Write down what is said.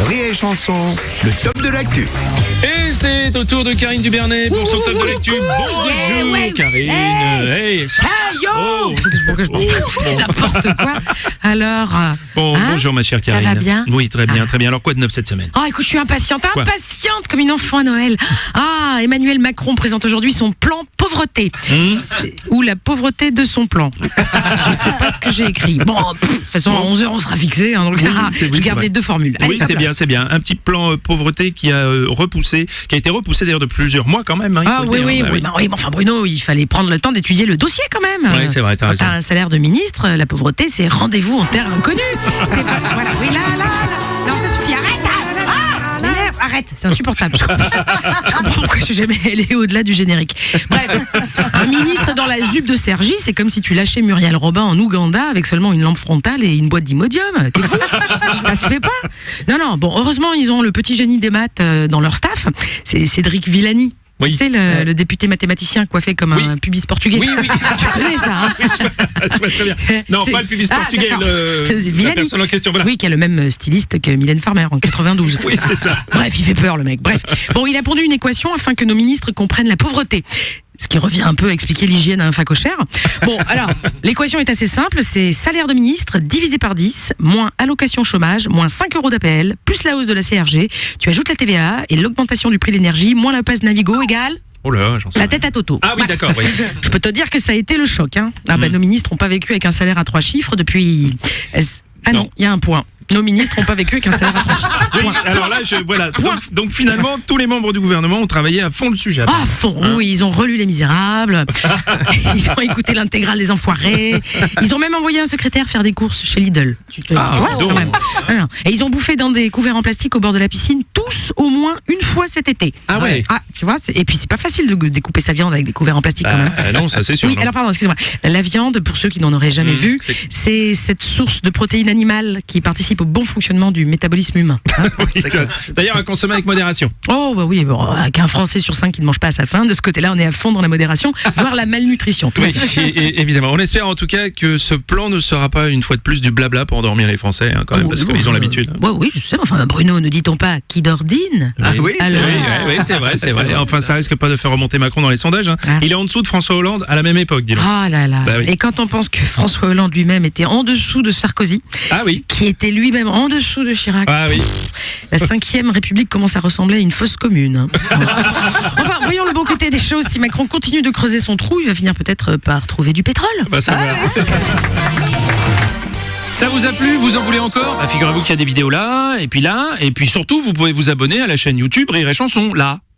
Rire et Chanson, le top de l'actu. Et c'est au tour de Karine Dubernet pour son top de l'actu. Bonjour ouais. Karine. Hey. Yo Oh. C'est n'importe quoi. Alors, Bon, bonjour ma chère Karine. va bien? Oui, très bien, très bien. Alors quoi de neuf cette semaine? oh écoute, je suis impatiente Quoi comme une enfant à Noël. Emmanuel Macron présente aujourd'hui son plan pauvreté. Ou la pauvreté de son plan. Je sais pas ce que j'ai écrit. Bon, de toute façon, à 11h, on sera fixé. Donc, je garde les deux formules. Allez, Oui, c'est bien. Un petit plan pauvreté qui a été repoussé d'ailleurs de plusieurs mois quand même. Hein, Oui, mais enfin Bruno, il fallait prendre le temps d'étudier le dossier quand même. Oui, c'est vrai, t'as raison. Quand t'as un salaire de ministre, la pauvreté, c'est rendez-vous en terre inconnue. C'est vrai, voilà, oui, là. Non, ça suffit, arrête. M'énerve, arrête, c'est insupportable. Je comprends pourquoi je suis jamais allé au-delà du générique. Bref, un ministre dans la ZUP de Cergy, c'est comme si tu lâchais Muriel Robin en Ouganda avec seulement une lampe frontale et une boîte d'Imodium. T'es fou? Ça se fait pas. Non, bon, heureusement, ils ont le petit génie des maths dans leur staff. C'est Cédric Villani. Oui. Tu sais, le député mathématicien coiffé comme un pubis portugais. Oui. Tu connais ça, hein? Je vois très bien. Non, pas le pubis portugais, la Villani. personne en question. Voilà. Oui, qui a le même styliste que Mylène Farmer en 92. Oui, c'est ça. Bref, il fait peur le mec. Bref. Bon, il a pondu une équation afin que nos ministres comprennent la pauvreté. Ce qui revient un peu à expliquer l'hygiène à un facochère. Bon, alors, l'équation est assez simple. C'est salaire de ministre divisé par 10, moins allocation chômage, moins 5 € d'APL, plus la hausse de la CRG. Tu ajoutes la TVA et l'augmentation du prix de l'énergie, moins la passe Navigo égale Oh là, j'en sais la rien. tête à Toto. Ah oui, d'accord, oui. Je peux te dire que ça a été le choc. Hein. Nos ministres n'ont pas vécu avec un salaire à 3 chiffres depuis... non, il y a un point. Nos ministres n'ont pas vécu avec un salaire à 3 chiffres. Oui, alors là, voilà. Donc finalement, tous les membres du gouvernement ont travaillé à fond le sujet. À fond, oui, ils ont relu Les Misérables, ils ont écouté l'intégrale des Enfoirés, ils ont même envoyé un secrétaire faire des courses chez Lidl. Tu vois, donc. quand même. Non. Et ils ont bouffé dans des couverts en plastique au bord de la piscine, tous au moins une fois cet été. Ah ouais. Tu vois, et puis c'est pas facile de découper sa viande avec des couverts en plastique quand même. Non, ça c'est sûr. Oui, non. alors pardon, excusez-moi. La viande, pour ceux qui n'en auraient jamais vu, c'est cette source de protéines animales qui participe au bon fonctionnement du métabolisme humain. Oui, d'ailleurs, à consommer avec modération. Oh bah oui, qu'un Français sur 5 qui ne mange pas à sa faim, de ce côté-là, on est à fond dans la modération, voire la malnutrition. Oui, et évidemment. On espère en tout cas que ce plan ne sera pas une fois de plus du blabla pour endormir les Français, hein, quand même, parce qu'ils ont l'habitude. Oui, je sais. Enfin, Bruno, ne dit-on pas qui dordine? Ah oui, Alors... Oui, c'est vrai. Enfin, ça risque pas de faire remonter Macron dans les sondages. Hein. Ah. Il est en dessous de François Hollande à la même époque, dis-donc. Ah là là. Bah oui. Et quand on pense que François Hollande lui-même était en dessous de Sarkozy, Ah oui. qui était lui-même en dessous de Chirac, Ah oui. la 5e République commence à ressembler à une fosse commune. Hein. Enfin, voyons le bon côté des choses. Si Macron continue de creuser son trou, il va finir peut-être par trouver du pétrole. Bah, ça va. Ça vous a plu? Vous en voulez encore? Figurez-vous qu'il y a des vidéos là, et puis surtout, vous pouvez vous abonner à la chaîne YouTube Rire et Chanson, là.